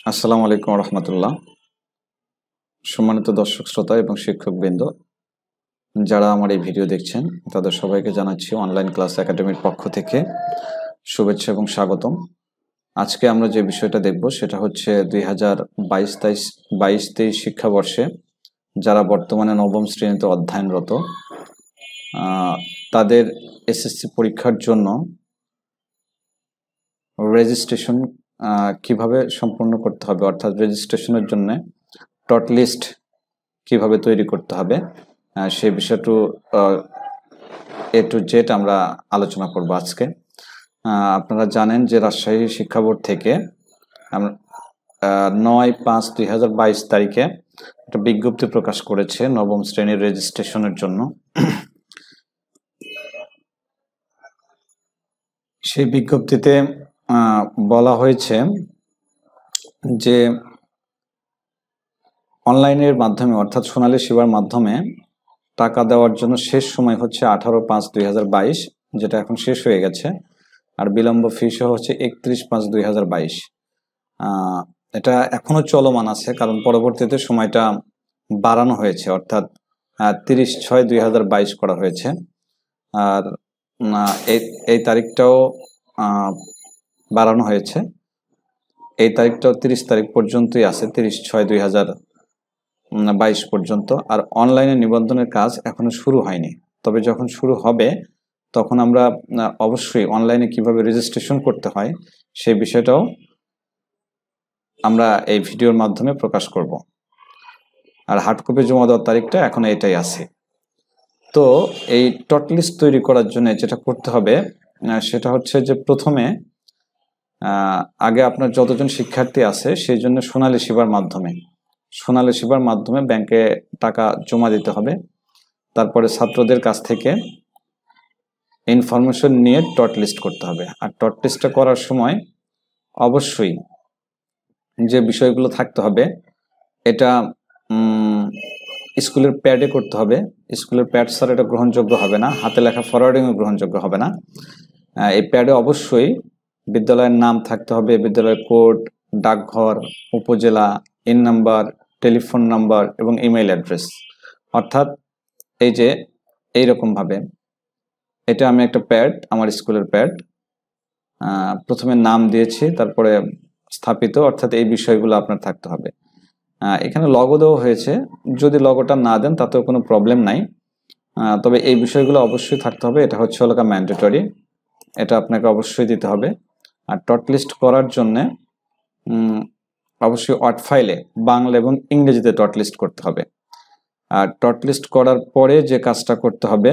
আসসালামু আলাইকুম রহমতুল্লাহ। সম্মানিত দর্শক শ্রোতা এবং শিক্ষকবৃন্দ, যারা আমার এই ভিডিও দেখছেন তাদের সবাইকে জানাচ্ছি অনলাইন ক্লাস একাডেমির পক্ষ থেকে শুভেচ্ছা এবং স্বাগতম। আজকে আমরা যে বিষয়টা দেখব সেটা হচ্ছে 2022-23 শিক্ষাবর্ষে যারা বর্তমানে নবম শ্রেণীতে অধ্যয়নরত তাদের এসএসসি পরীক্ষার জন্য রেজিস্ট্রেশন কিভাবে সম্পন্ন করতে হবে, অর্থাৎ রেজিস্ট্রেশনের জন্য টট লিস্ট কিভাবে তৈরি করতে হবে সেই বিষয়টা এ টু জেড আমরা আলোচনা করব আজকে। আপনারা জানেন যে রাজশাহী শিক্ষা বোর্ড থেকে 9/5/2022 তারিখে একটা বিজ্ঞপ্তি প্রকাশ করেছে নবম শ্রেণীর রেজিস্ট্রেশনের জন্য। সেই বিজ্ঞপ্তিতে বলা হয়েছে যে অনলাইনের মাধ্যমে অর্থাৎ সোনালী সেবার মাধ্যমে টাকা দেওয়ার জন্য শেষ সময় হচ্ছে 18/5/2022, যেটা এখন শেষ হয়ে গেছে, আর বিলম্ব ফি সহ হচ্ছে 31/5/2022। এটা এখনো চলমান আছে, কারণ পরবর্তীতে সময়টা বাড়ানো হয়েছে, অর্থাৎ 30/6/2022 করা হয়েছে। আর এই তারিখটাও বাড়ানো হয়েছে, এই তারিখটাও 30 তারিখ পর্যন্তই আছে, 30/6/2022 পর্যন্ত। আর অনলাইনে নিবন্ধনের কাজ এখনো শুরু হয়নি, তবে যখন শুরু হবে তখন আমরা অবশ্যই অনলাইনে কিভাবে রেজিস্ট্রেশন করতে হয় সেই বিষয়টাও আমরা এই ভিডিওর মাধ্যমে প্রকাশ করব। আর হার্ড কপি জমা দেওয়ার তারিখটা এখন এটাই আছে। তো এই টট লিস্ট তৈরি করার জন্য যেটা করতে হবে সেটা হচ্ছে যে প্রথমে আগে আপনার যতজন শিক্ষার্থী আছে সেই জন্য সোনালী সেবার মাধ্যমে ব্যাংকে টাকা জমা দিতে হবে। তারপরে ছাত্রদের কাছ থেকে ইনফরমেশন নিয়ে টট লিস্ট করতে হবে। আর টট লিস্টটা করার সময় অবশ্যই যে বিষয়গুলো থাকতে হবে, এটা স্কুলের প্যাডে করতে হবে। স্কুলের প্যাড ছাড়া এটা গ্রহণযোগ্য হবে না, হাতে লেখা ফরওয়ার্ডিংও গ্রহণযোগ্য হবে না। এই প্যাডে অবশ্যই বিদ্যালয়ের নাম থাকতে হবে, বিদ্যালয়ের কোড, ডাকঘর, উপজেলা, ইন নাম্বার, টেলিফোন নাম্বার এবং ইমেইল অ্যাড্রেস। অর্থাৎ এই যে এইরকমভাবে, এটা আমি একটা প্যাড, আমার স্কুলের প্যাড, প্রথমে নাম দিয়েছি, তারপরে স্থাপিত, অর্থাৎ এই বিষয়গুলো আপনার থাকতে হবে। এখানে লগো দেওয়া হয়েছে, যদি লগোটা না দেন তাতেও কোনো প্রবলেম নাই, তবে এই বিষয়গুলো অবশ্যই থাকতে হবে। এটা হচ্ছে ম্যান্ডেটরি, এটা আপনাকে অবশ্যই দিতে হবে। আর টট লিস্ট করার জন্যে অবশ্যই ওয়ার্ড ফাইলে বাংলা এবং ইংরেজিতে টট লিস্ট করতে হবে। আর টট লিস্ট করার পরে যে কাজটা করতে হবে,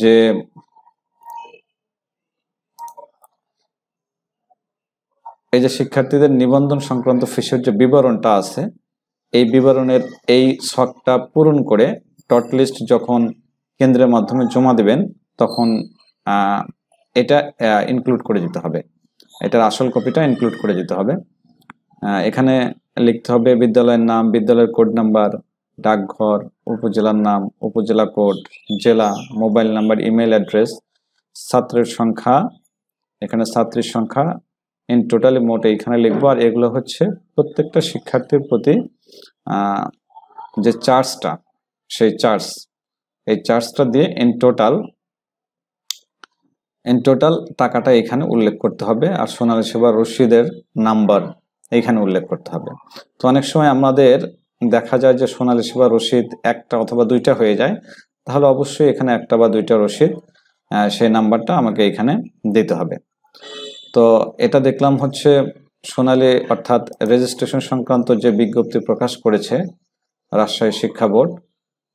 যে এই যে শিক্ষার্থীদের নিবন্ধন সংক্রান্ত ফিসের যে বিবরণটা আছে, এই বিবরণের এই ছকটা পূরণ করে টট লিস্ট যখন কেন্দ্রের মাধ্যমে জমা দেবেন তখন এটা ইনক্লুড করে দিতে হবে, এটার আসল কপিটা ইনক্লুড করে দিতে হবে। এখানে লিখতে হবে বিদ্যালয়ের নাম, বিদ্যালয়ের কোড নাম্বার, ডাকঘর, উপজেলার নাম, উপজেলা কোড, জেলা, মোবাইল নাম্বার, ইমেল অ্যাড্রেস, ছাত্রের সংখ্যা, এখানে ছাত্রীর সংখ্যা, ইন টোটালি মোট এইখানে লিখবো। আর এগুলো হচ্ছে প্রত্যেকটা শিক্ষার্থীর প্রতি যে চার্জটা, সেই এই চার্জটা দিয়ে ইন টোটাল টাকাটা এখানে উল্লেখ করতে হবে। আর সোনালী সেবার রসিদের নাম্বার এইখানে উল্লেখ করতে হবে। তো অনেক সময় আমাদের দেখা যায় যে সোনালী সেবার রসিদ একটা অথবা দুইটা হয়ে যায়, তাহলে অবশ্যই এখানে একটা বা দুইটা রসিদ, সেই নাম্বারটা আমাকে এখানে দিতে হবে। তো এটা দেখলাম হচ্ছে সোনালী অর্থাৎ রেজিস্ট্রেশন সংক্রান্ত যে বিজ্ঞপ্তি প্রকাশ করেছে রাজশাহী শিক্ষা বোর্ড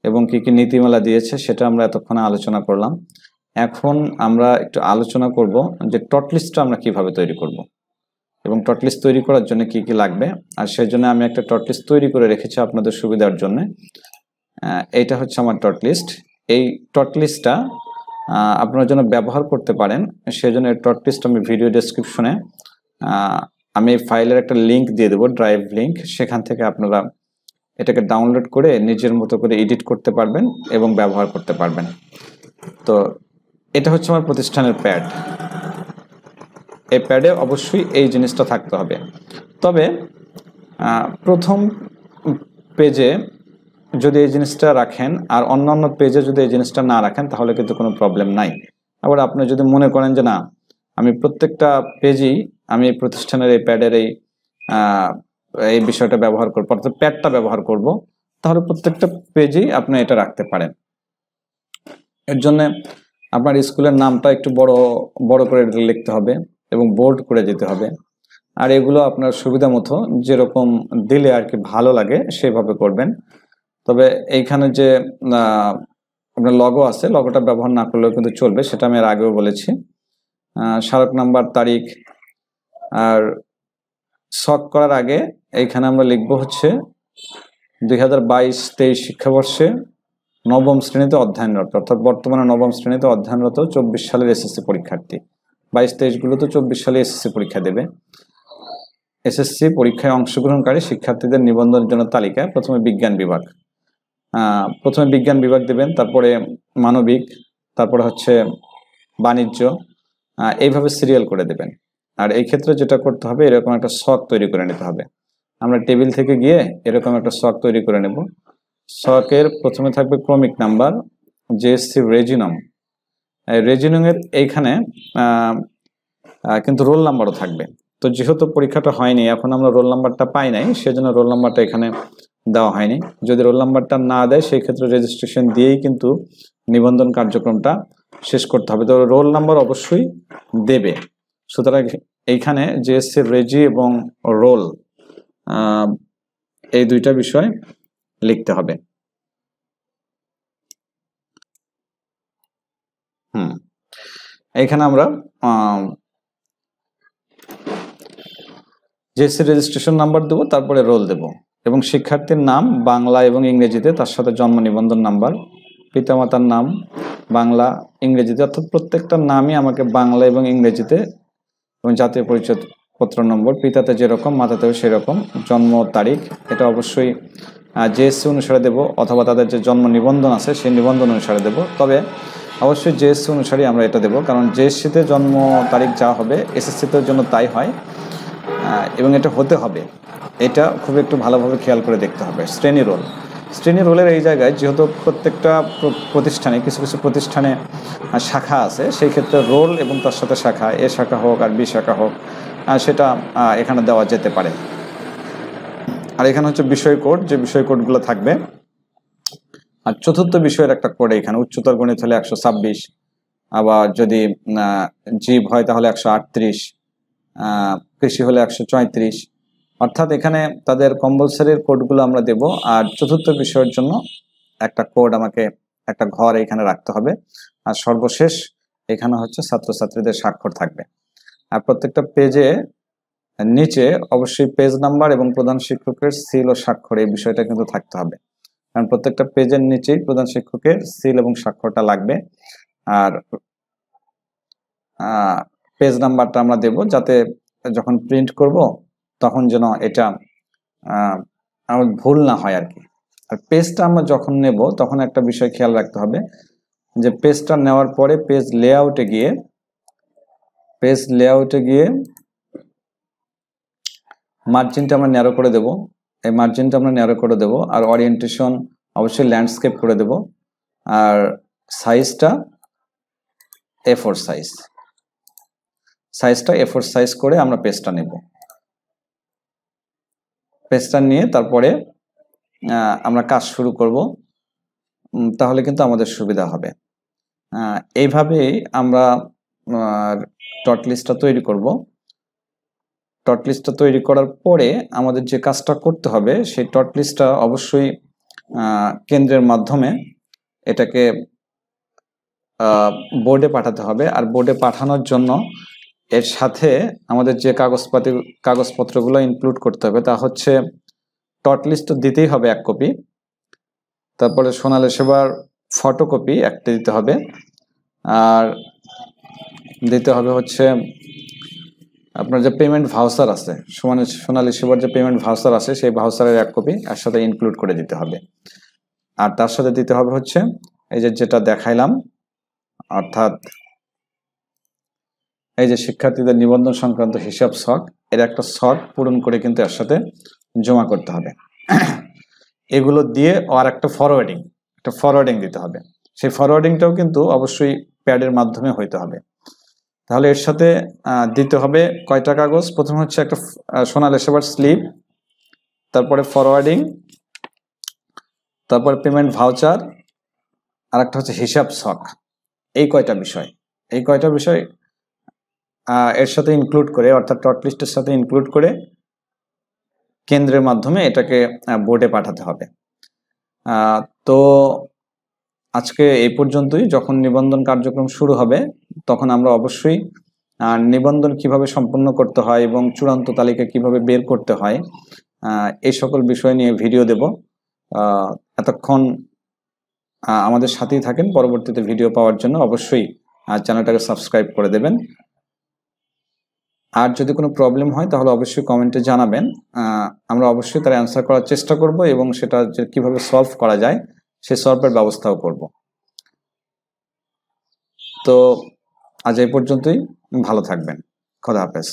এবং কি কি নীতিমালা দিয়েছে সেটা আমরা এতক্ষণে আলোচনা করলাম। এখন আমরা একটু আলোচনা করব যে টট লিস্টটা আমরা কিভাবে তৈরি করব এবং টট লিস্ট তৈরি করার জন্য কি কি লাগবে। আর সেই জন্য আমি একটা টট লিস্ট তৈরি করে রেখেছি আপনাদের সুবিধার জন্য। এইটা হচ্ছে আমার টট লিস্ট। এই টট লিস্টটা আপনারা যেন ব্যবহার করতে পারেন সেজন্য এই টট লিস্ট আমি ভিডিও ডেসক্রিপশনে আমি এই ফাইলের একটা লিঙ্ক দিয়ে দেবো, ড্রাইভ লিঙ্ক, সেখান থেকে আপনারা এটাকে ডাউনলোড করে নিজের মতো করে এডিট করতে পারবেন এবং ব্যবহার করতে পারবেন। তো এটা হচ্ছে আমার প্রতিষ্ঠানের প্যাড। এই প্যাডে অবশ্যই এই জিনিসটা থাকতে হবে। তবে প্রথম পেজে যদি এই জিনিসটা রাখেন আর অন্যান্য পেজে যদি এই জিনিসটা না রাখেন তাহলে কিন্তু কোনো প্রবলেম নাই। আবার আপনি যদি মনে করেন যে না আমি প্রত্যেকটা পেজেই আমি প্রতিষ্ঠানের এই প্যাডের এই বিষয়টা ব্যবহার করবো, অর্থাৎ প্যাডটা ব্যবহার করব, তাহলে প্রত্যেকটা পেজেই আপনি এটা রাখতে পারেন। এর জন্য আপনার স্কুলের নামটা একটু বড় বড় করে লিখতে হবে এবং বোল্ড করে দিতে হবে। আর এগুলো আপনার সুবিধা মতো যেরকম দিলে আর কি ভালো লাগে সেভাবে করবেন। তবে এইখানে যে আপনার লগো আছে, লগোটা ব্যবহার না করলেও কিন্তু চলবে, সেটা আমি এর আগেও বলেছি। স্মারক নাম্বার, তারিখ। আর শক করার আগে এইখানে আমরা লিখবো হচ্ছে 2022-23 শিক্ষাবর্ষে নবম শ্রেণীতে অধ্যয়নরত, অর্থাৎ বর্তমানে নবম শ্রেণীতে অধ্যয়নরত 24 সালের এসএসসি পরীক্ষার্থী। 22-23 গুলো তো 24 সালে এসএসসি পরীক্ষা দেবে। এসএসসি পরীক্ষায় অংশগ্রহণকারী শিক্ষার্থীদের নিবন্ধনের জন্য তালিকা। প্রথমে বিজ্ঞান বিভাগ, দেবেন, তারপরে মানবিক, তারপরে হচ্ছে বাণিজ্য, এইভাবে সিরিয়াল করে দেবেন। আর এই ক্ষেত্রে যেটা করতে হবে, এরকম একটা শক তৈরি করে নিতে হবে। আমরা টেবিল থেকে গিয়ে এরকম একটা শক তৈরি করে নেব। শকের প্রথমে থাকবে ক্রমিক নাম্বার, জেএসসি রেজিনম। রেজিনমের এইখানে কিন্তু রোল নাম্বারও থাকবে। তো যেহেতু পরীক্ষাটা হয়নি, এখন আমরা রোল নাম্বারটা পাই নাই, সেজন্য রোল নাম্বারটা এখানে দেওয়া হয়নি। যদি রোল নাম্বারটা না দেয় সেই ক্ষেত্রে রেজিস্ট্রেশন দিয়েই কিন্তু নিবন্ধন কার্যক্রমটা শেষ করতে হবে। তো রোল নাম্বার অবশ্যই দেবে। সুতরাং এইখানে জেএসসি রেজি এবং রোল এই দুইটা বিষয় লিখতে হবে। এইখানে আমরা জেএসসি রেজিস্ট্রেশন নাম্বার দেবো, তারপরে রোল দেব, এবং শিক্ষার্থীর নাম বাংলা এবং ইংরেজিতে, তার সাথে জন্ম নিবন্ধন নাম্বার, পিতামাতার নাম বাংলা ইংরেজিতে, অর্থাৎ প্রত্যেকটা নামই আমাকে বাংলা এবং ইংরেজিতে, এবং জাতীয় পরিচয়পত্র নম্বর, পিতাতে যেরকম মাতাতেও সেরকম, জন্ম তারিখ এটা অবশ্যই জেএসসি অনুসারে দেব, অথবা তাদের যে জন্ম নিবন্ধন আছে সেই নিবন্ধন অনুসারে দেব। তবে অবশ্যই জেএসসি অনুসারে আমরা এটা দেব, কারণ জেএসসিতে জন্ম তারিখ যা হবে এসএসসিতের জন্য তাই হয়, এবং এটা হতে হবে। এটা খুব একটু ভালোভাবে খেয়াল করে দেখতে হবে। শ্রেণী রোলের এই জায়গায় যেহেতু প্রত্যেকটা প্রতিষ্ঠানে কিছু কিছু প্রতিষ্ঠানে শাখা আছে, সেই ক্ষেত্রে রোল এবং তার সাথে শাখা, এ শাখা হোক আর বি শাখা হোক, সেটা এখানে দেওয়া যেতে পারে। আর এখানে হচ্ছে বিষয় কোড, যে বিষয় কোডগুলো থাকবে। আর চতুর্থ বিষয়ের একটা কোড এখানে, উচ্চতর গণিত হলে 126, আবার যদি জীব হয় তাহলে 138, কৃষি হলে 134, অর্থাৎ এখানে তাদের কম্পালসারির কোডগুলো আমরা দেব। আর চতুর্থ বিষয়ের জন্য একটা কোড আমাকে, একটা ঘর এখানে রাখতে হবে। আর সর্বশেষ এখানে হচ্ছে ছাত্রছাত্রীদের স্বাক্ষর থাকবে। আর প্রত্যেকটা পেজে নিচে অবশ্যই পেজ নাম্বার এবং প্রধান শিক্ষকের সিল ও স্বাক্ষর, এই বিষয়টা কিন্তু থাকতে হবে, কারণ প্রত্যেকটা পেজের নিচেই প্রধান শিক্ষকের সিল এবং স্বাক্ষরটা লাগবে। আর পেজ নাম্বারটা আমরা দেব, যাতে যখন প্রিন্ট করব তখন যেন এটা আমার ভুল না হয় আর কি। আর পেজটা আমরা যখন নেব তখন একটা বিষয় খেয়াল রাখতে হবে, যে পেজটা নেওয়ার পরে পেজ লেআউটে গিয়ে মার্জিনটা আমরা ন্যারো করে দেব। এই মার্জিনটা আমরা ন্যারো করে দেব। আর ওরিয়েন্টেশন অবশ্যই ল্যান্ডস্কেপ করে দেব। আর সাইজটা A4 সাইজ করে আমরা পেজটা নেব। পেজটা নিয়ে তারপরে আমরা কাজ শুরু করব, তাহলে কিন্তু আমাদের সুবিধা হবে। এইভাবেই আমরা টট লিস্টটা তৈরি করব। টট লিস্টটা তৈরি করার পরে আমাদের যে কাজটা করতে হবে, সেই টট লিস্টটা অবশ্যই কেন্দ্রের মাধ্যমে এটাকে বোর্ডে পাঠাতে হবে। আর বোর্ডে পাঠানোর জন্য এর সাথে আমাদের যে কাগজপত্রগুলো ইনক্লুড করতে হবে, তা হচ্ছে টট লিস্ট দিতেই হবে 1 কপি, তারপরে সোনালী সেবার ফটোকপি একটা দিতে হবে, আর দিতে হবে হচ্ছে আপনার যে পেমেন্ট ভাউচার আছে, সোনালী সেবার যে পেমেন্ট ভাউচার আছে, সেই ভাউচারের 1 কপি এর সাথে ইনক্লুড করে দিতে হবে। আর তার সাথে দিতে হবে হচ্ছে এই যেটা দেখাইলাম, অর্থাৎ এই যে শিক্ষার্থীদের নিবন্ধন সংক্রান্ত হিসাব ছক, এর একটা ছক পূরণ করে কিন্তু এর সাথে জমা করতে হবে। এগুলো দিয়ে আর একটা ফরওয়ার্ডিং দিতে হবে। সেই ফরওয়ার্ডিংটাও কিন্তু অবশ্যই প্যাডের মাধ্যমে হইতে হবে। তাহলে এর সাথে দিতে হবে কয়টা কাগজ? প্রথম হচ্ছে একটা সোনালী সেবার স্লিপ, তারপরে ফরওয়ার্ডিং, তারপরে পেমেন্ট ভাউচার, আর একটা হচ্ছে হিসাব ছক। এই কয়টা বিষয় এর সাথে ইনক্লুড করে, অর্থাৎ টর্ট লিস্টের সাথে ইনক্লুড করে কেন্দ্রের মাধ্যমে এটাকে বোর্ডে পাঠাতে হবে। তো আজকে এই পর্যন্তই। যখন নিবন্ধন কার্যক্রম শুরু হবে তখন আমরা অবশ্যই নিবন্ধন কিভাবে সম্পন্ন করতে হয় এবং চূড়ান্ত তালিকা কিভাবে বের করতে হয় এই সকল বিষয় নিয়ে ভিডিও দেব। এতক্ষণ আমাদের সাথেই থাকেন। পরবর্তীতে ভিডিও পাওয়ার জন্য অবশ্যই চ্যানেলটাকে সাবস্ক্রাইব করে দেবেন। আর যদি কোনো প্রবলেম হয় তাহলে অবশ্যই কমেন্টে জানাবেন। আমরা অবশ্যই তার অ্যান্সার করার চেষ্টা করব এবং সেটা যে কিভাবে সলভ করা যায় সেই সলভের ব্যবস্থাও করব। তো আজ এই পর্যন্তই। ভালো থাকবেন। খোদা হাফেজ।